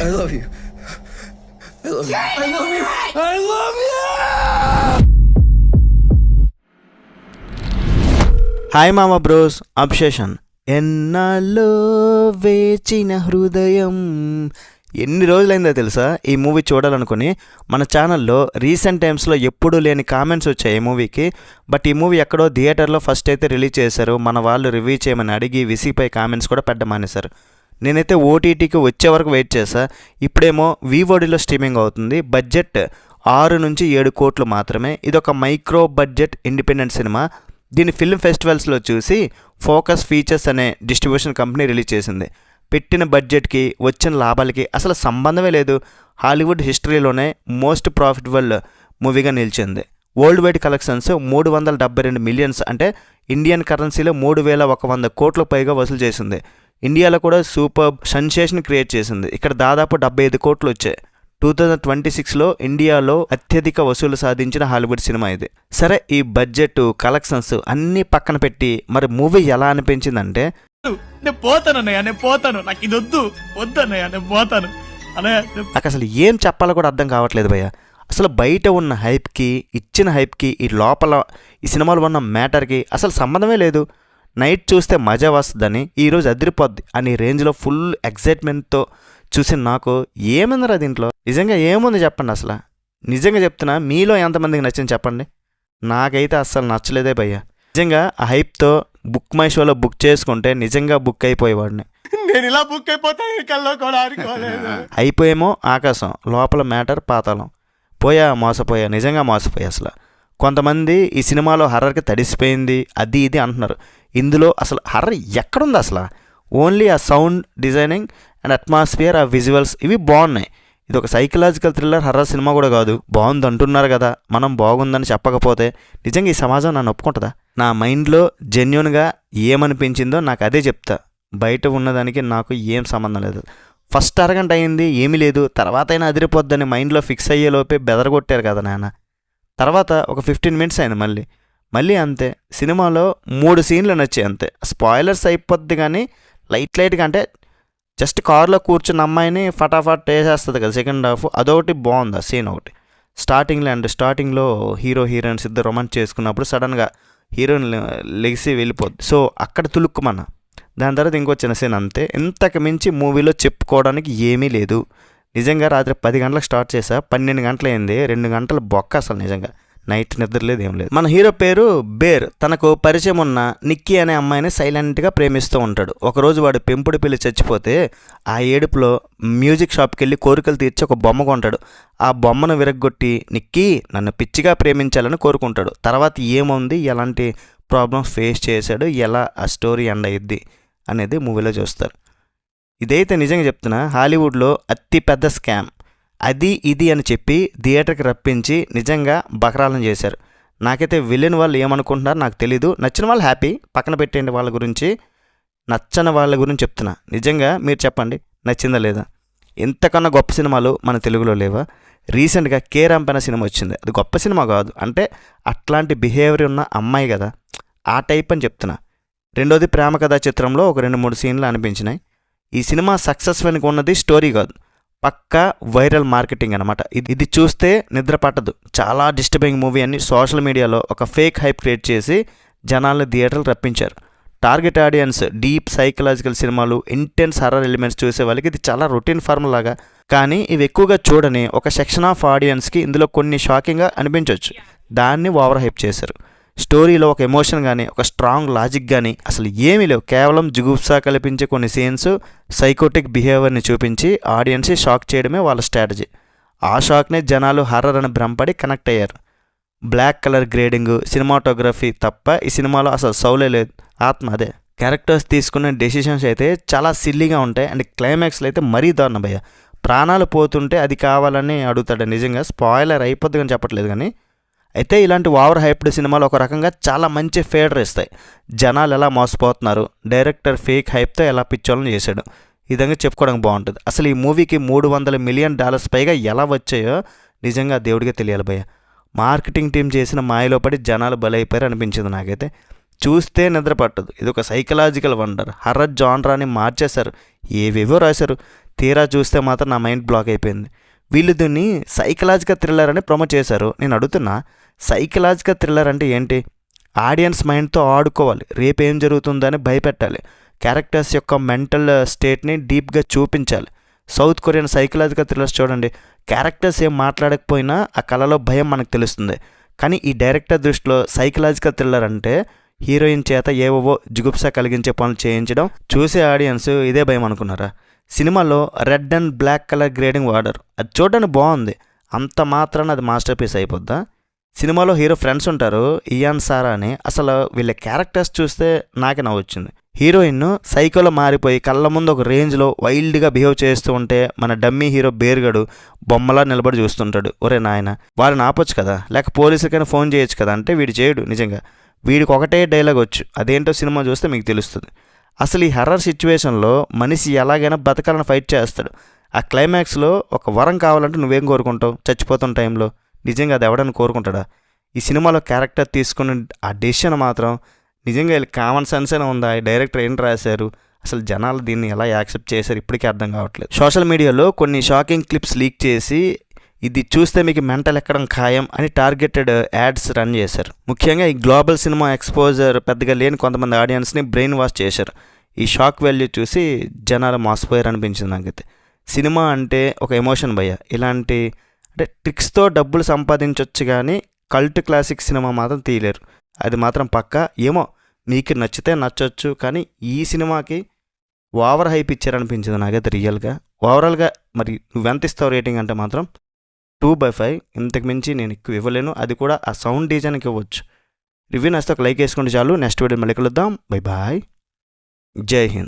I love you. I love you. I love you. I love you. Hi మామ bros, obsession. ఎన్నాళ్ళో వేచిన హృదయం. ఎన్ని రోజులైందో తెలుసా ఈ మూవీ చూడాలనుకుని. మన ఛానల్లో రీసెంట్ టైమ్స్లో ఎప్పుడూ లేని కామెంట్స్ వచ్చాయి ఈ మూవీకి. బట్ ఈ మూవీ ఎక్కడో థియేటర్లో ఫస్ట్ అయితే రిలీజ్ చేశారు. మన వాళ్ళు రివ్యూ చేయమని అడిగి విసిపై కామెంట్స్ కూడా పెట్టమానేశారు. నేనైతే ఓటీటీకి వచ్చే వరకు వెయిట్ చేశా. ఇప్పుడేమో వివోడీలో స్ట్రీమింగ్ అవుతుంది. బడ్జెట్ 6 నుంచి 7 కోట్లు మాత్రమే. ఇదొక మైక్రో బడ్జెట్ ఇండిపెండెంట్ సినిమా. దీన్ని ఫిల్మ్ ఫెస్టివల్స్లో చూసి ఫోకస్ ఫీచర్స్ అనే డిస్ట్రిబ్యూషన్ కంపెనీ రిలీజ్ చేసింది. పెట్టిన బడ్జెట్కి వచ్చిన లాభాలకి అసలు సంబంధమే లేదు. హాలీవుడ్ హిస్టరీలోనే మోస్ట్ ప్రాఫిటబుల్ మూవీగా నిలిచింది. వరల్డ్ వైడ్ కలెక్షన్స్ 372 మిలియన్స్, అంటే ఇండియన్ కరెన్సీలో 3100 కోట్ల పైగా వసూలు చేసింది. ఇండియాలో కూడా సూపర్ సెన్సేషన్ క్రియేట్ చేసింది. ఇక్కడ దాదాపు 75 కోట్లు వచ్చాయి. 2026లో ఇండియాలో అత్యధిక వసూలు సాధించిన హాలీవుడ్ సినిమా ఇది. సరే, ఈ బడ్జెట్ కలెక్షన్స్ అన్నీ పక్కన పెట్టి మరి మూవీ ఎలా అనిపించిందంటే, నేను పోతాను, నాకు ఇది వద్దన్నయ్య, నేను పోతాను నాకు అసలు ఏం చెప్పాలో కూడా అర్థం కావట్లేదు భయ్య. అసలు బయట ఉన్న హైప్కి, ఇచ్చిన హైప్కి, ఈ లోపల ఈ సినిమాలో ఉన్న మ్యాటర్కి అసలు సంబంధమే లేదు. నైట్ చూస్తే మజా వస్తుందని, ఈరోజు అదిరిపోద్ది అని రేంజ్లో ఫుల్ ఎక్సైట్మెంట్తో చూసి నాకు ఏముందిరా దీంట్లో, నిజంగా ఏముంది చెప్పండి. అసలు నిజంగా చెప్తున్నా, మీలో ఎంతమందికి నచ్చింది చెప్పండి. నాకైతే అస్సలు నచ్చలేదే భయ్య. నిజంగా ఆ హైప్తో బుక్ మై షోలో బుక్ చేసుకుంటే నిజంగా బుక్ అయిపోయేవాడిని. నేను ఇలా బుక్ అయిపోతాను కల్లో కూడా అనుకోలేదు. అయిపోయేమో ఆకాశం, లోపల మ్యాటర్ పాతాళం. మోసపోయా, నిజంగా మోసపోయా. అసలు కొంతమంది ఈ సినిమాలో హర్రర్కి తడిసిపోయింది అది ఇది అంటున్నారు. ఇందులో అసలు హర్రర్ ఎక్కడుంది అసలు? ఓన్లీ ఆ సౌండ్ డిజైనింగ్ అండ్ అట్మాస్ఫియర్, ఆ విజువల్స్ ఇవి బాగున్నాయి. ఇది ఒక సైకలాజికల్ థ్రిల్లర్ హర్రర్ సినిమా కూడా కాదు. బాగుంది అంటున్నారు కదా, మనం బాగుందని చెప్పకపోతే నిజంగా ఈ సమాజం నన్ను ఒప్పుకుంటుందా? నా మైండ్లో జెన్యున్గా ఏమనిపించిందో నాకు అదే చెప్తా. బయట ఉన్నదానికి నాకు ఏం సంబంధం లేదు. ఫస్ట్ అరగంట అయింది, ఏమీ లేదు. తర్వాత అయినా అదిరిపోద్దని మైండ్లో ఫిక్స్ అయ్యేలోపే బెదరగొట్టారు కదా నాయన. తర్వాత ఒక 15 మినిట్స్ అయింది, మళ్ళీ అంతే. సినిమాలో 3 సీన్లు నచ్చాయి అంతే. స్పాయిలర్స్ అయిపోద్ది కానీ లైట్గా, అంటే జస్ట్ కారులో కూర్చున్న అమ్మాయిని ఫటాఫట్ వేసేస్తుంది కదా సెకండ్ హాఫ్, అదొకటి బాగుంది. ఆ సీన్ ఒకటి స్టార్టింగ్లో హీరో హీరోయిన్స్ ఇద్దరు రొమాన్స్ చేసుకున్నప్పుడు సడన్గా హీరోయిన్ లెగిసి వెళ్ళిపోద్ది. సో అక్కడ తులుక్కుమన్నా. దాని తర్వాత ఇంకో చిన్న సీన్ అంతే. ఇంతకు మించి మూవీలో చెప్పుకోవడానికి ఏమీ లేదు. నిజంగా రాత్రి 10 గంటలకు స్టార్ట్ చేసా, 12 గంటలు అయింది. 2 గంటలు బొక్క. అసలు నిజంగా నైట్ నిద్ర లేదు, ఏం లేదు. మన హీరో పేరు బేర్. తనకు పరిచయం ఉన్న నిక్కీ అనే అమ్మాయిని సైలెంట్గా ప్రేమిస్తూ ఉంటాడు. ఒకరోజు వాడు పెంపుడు పిల్లి చచ్చిపోతే ఆ ఏడుపులో మ్యూజిక్ షాప్కి వెళ్ళి కోరికలు తీర్చి ఒక బొమ్మ కొంటాడు. ఆ బొమ్మను విరగ్గొట్టి నిక్కీ నన్ను పిచ్చిగా ప్రేమించాలని కోరుకుంటాడు. తర్వాత ఏముంది, ఎలాంటి ప్రాబ్లమ్స్ ఫేస్ చేశాడు, ఎలా ఆ స్టోరీ ఎండ్ అయ్యిద్ది అనేది మూవీలో చూస్తారు. ఇదైతే నిజంగా చెప్తున్నా, హాలీవుడ్లో అతి పెద్ద స్కామ్. అది ఇది అని చెప్పి థియేటర్కి రప్పించి నిజంగా బకరాలను చేశారు. నాకైతే విలన్ వాళ్ళు ఏమనుకుంటున్నారో నాకు తెలీదు. నచ్చిన వాళ్ళు హ్యాపీ, పక్కన పెట్టేయండి వాళ్ళ గురించి. నచ్చని వాళ్ళ గురించి చెప్తున్నా. నిజంగా మీరు చెప్పండి, నచ్చిందా లేదా? ఇంతకన్నా గొప్ప సినిమాలు మన తెలుగులో లేవా? రీసెంట్గా కే రంపన సినిమా వచ్చింది. అది గొప్ప సినిమా కాదు, అంటే అట్లాంటి బిహేవియర్ ఉన్న అమ్మాయి కదా, ఆ టైప్ అని చెప్తున్నా. రెండోది ప్రేమ కథా చిత్రంలో ఒక 2-3 సీన్లు అనిపించినాయి. ఈ సినిమా సక్సెస్ వెనుక ఉన్నది స్టోరీ కాదు, పక్కా వైరల్ మార్కెటింగ్ అనమాట. ఇది చూస్తే నిద్ర పట్టదు. చాలా డిస్టర్బింగ్ మూవీ అని సోషల్ మీడియాలో ఒక ఫేక్ హైప్ క్రియేట్ చేసి జనాలను థియేటర్లు రప్పించారు. టార్గెట్ ఆడియన్స్ డీప్ సైకలాజికల్ సినిమాలు, ఇంటెన్స్ హర్రర్ ఎలిమెంట్స్ చూసే వాళ్ళకి ఇది చాలా రొటీన్ ఫార్ములా లాగా. కానీ ఇవి ఎక్కువగా చూడని ఒక సెక్షన్ ఆఫ్ ఆడియన్స్కి ఇందులో కొన్ని షాకింగ్గా అనిపించవచ్చు. దాన్ని ఓవర్ హైప్ చేశారు. స్టోరీలో ఒక ఎమోషన్ కానీ, ఒక స్ట్రాంగ్ లాజిక్ కానీ అసలు ఏమీ లేవు. కేవలం జుగుప్సా కల్పించే కొన్ని సీన్స్, సైకోటిక్ బిహేవియర్ని చూపించి ఆడియన్స్ని షాక్ చేయడమే వాళ్ళ స్ట్రాటజీ. ఆ షాక్నే జనాలు హర్రర్ అని భ్రమపడి కనెక్ట్ అయ్యారు. బ్లాక్ కలర్ గ్రేడింగ్, సినిమాటోగ్రఫీ తప్ప ఈ సినిమాలో అసలు సౌలే లేదు. ఆత్మ అదే. క్యారెక్టర్స్ తీసుకునే డెసిషన్స్ అయితే చాలా సిల్లీగా ఉంటాయి. అండ్ క్లైమాక్స్లో అయితే మరీ దారుణం భయ్య. ప్రాణాలు పోతుంటే అది కావాలని అడుగుతాడు. నిజంగా స్పాయిలర్ అయిపోద్ది కానీ చెప్పట్లేదు. కానీ అయితే ఇలాంటి ఓవర్ హైప్డ్ సినిమాలు ఒక రకంగా చాలా మంచి ఫేడర్ ఇస్తాయి. జనాలు ఎలా మోసపోతున్నారు, డైరెక్టర్ ఫేక్ హైప్తో ఎలా పిచ్చోళ్ళని చేశాడు, ఈ విధంగా చెప్పుకోవడానికి బాగుంటుంది. అసలు ఈ మూవీకి $300 మిలియన్ పైగా ఎలా వచ్చాయో నిజంగా దేవుడిగా తెలియాలి భయ్య. మార్కెటింగ్ టీం చేసిన మాయలో పడి జనాలు బలైపోయారు అనిపించింది నాకైతే. చూస్తే నిద్ర పట్టదు. ఇది ఒక సైకలాజికల్ వండర్. హర్రర్ జాన్రాని మార్చేశారు, ఏవేవో రాశారు. తీరా చూస్తే మాత్రం నా మైండ్ బ్లాక్ అయిపోయింది. వీళ్ళు దీన్ని సైకలాజికల్ థ్రిల్లర్ అని ప్రమోట్ చేశారు. నేను అడుగుతున్నా, సైకలాజికల్ థ్రిల్లర్ అంటే ఏంటి? ఆడియన్స్ మైండ్తో ఆడుకోవాలి, రేపేం జరుగుతుందని భయపెట్టాలి, క్యారెక్టర్స్ యొక్క మెంటల్ స్టేట్ని డీప్గా చూపించాలి. సౌత్ కొరియన్ సైకలాజికల్ థ్రిల్లర్స్ చూడండి, క్యారెక్టర్స్ ఏం మాట్లాడకపోయినా ఆ కళలో భయం మనకు తెలుస్తుంది. కానీ ఈ డైరెక్టర్ దృష్టిలో సైకలాజికల్ థ్రిల్లర్ అంటే హీరోయిన్ చేత ఏవో జుగుప్స కలిగించే పనులు చేయించడం. చూసే ఆడియన్స్ ఇదే భయం అనుకున్నారా? సినిమాలో red and black colour grading వాడారు. అది చూడడానికి బాగుంది, అంత మాత్రాన అది మాస్టర్ పీస్ అయిపోద్దా? సినిమాలో హీరో ఫ్రెండ్స్ ఉంటారు, ఇయాన్ సారా అని. అసలు వీళ్ళ క్యారెక్టర్స్ చూస్తే నాకే నవ్వొచ్చింది. హీరోయిన్ సైకోలో మారిపోయి కళ్ళ ముందు ఒక రేంజ్లో వైల్డ్గా బిహేవ్ చేస్తూ ఉంటే మన డమ్మీ హీరో బేర్గడు బొమ్మలా నిలబడి చూస్తుంటాడు. ఒరే నాయన, వారిని ఆపొచ్చు కదా, లేక పోలీసులకైనా ఫోన్ చేయొచ్చు కదా అంటే వీడు చేయడు. నిజంగా వీడికి ఒకటే డైలాగ్ వచ్చు, అదేంటో సినిమా చూస్తే మీకు తెలుస్తుంది. అసలు ఈ హర్రర్ సిచ్యువేషన్లో మనిషి ఎలాగైనా బతకాలని ఫైట్ చేస్తాడు. ఆ క్లైమాక్స్లో ఒక వరం కావాలంటే నువ్వేం కోరుకుంటావు చచ్చిపోతున్న టైంలో? నిజంగా అది ఎవడని కోరుకుంటాడా? ఈ సినిమాలో క్యారెక్టర్ తీసుకుని ఆ డెసిషన్ మాత్రం నిజంగా వీళ్ళకి కామన్ సెన్స్ అయినా ఉందా? ఈ డైరెక్టర్ ఏం రాశారు? అసలు జనాలు దీన్ని ఎలా యాక్సెప్ట్ చేశారు ఇప్పటికీ అర్థం కావట్లేదు. సోషల్ మీడియాలో కొన్ని షాకింగ్ క్లిప్స్ లీక్ చేసి ఇది చూస్తే మీకు మెంటల్ ఎక్కడం ఖాయం అని టార్గెటెడ్ యాడ్స్ రన్ చేశారు. ముఖ్యంగా ఈ గ్లోబల్ సినిమా ఎక్స్పోజర్ పెద్దగా లేని కొంతమంది ఆడియన్స్ని బ్రెయిన్ వాష్ చేశారు. ఈ షాక్ వాల్యూ చూసి జనాలు మోసపోయారు అనిపించింది నాకైతే. సినిమా అంటే ఒక ఎమోషన్ భయ్య. ఇలాంటి అంటే ట్రిక్స్తో డబ్బులు సంపాదించవచ్చు కానీ కల్ట్ క్లాసిక్ సినిమా మాత్రం తీయలేరు, అది మాత్రం పక్కా. ఏమో మీకు నచ్చితే నచ్చొచ్చు, కానీ ఈ సినిమాకి ఓవర్ హైప్ ఇచ్చారనిపించింది నాకైతే రియల్గా. ఓవరాల్గా మరి నువ్వెంత ఇస్తావు రేటింగ్ అంటే మాత్రం 2/5. ఇంతకు మించి నేను ఎక్కువ ఇవ్వలేను, అది కూడా ఆ సౌండ్ డిజైన్కి ఇవ్వచ్చు. రివ్యూ నచ్చితే ఒక లైక్ వేసుకుంటే చాలు. నెక్స్ట్ వీడియో మళ్ళీ కలుద్దాం. బై బాయ్, జై హింద్.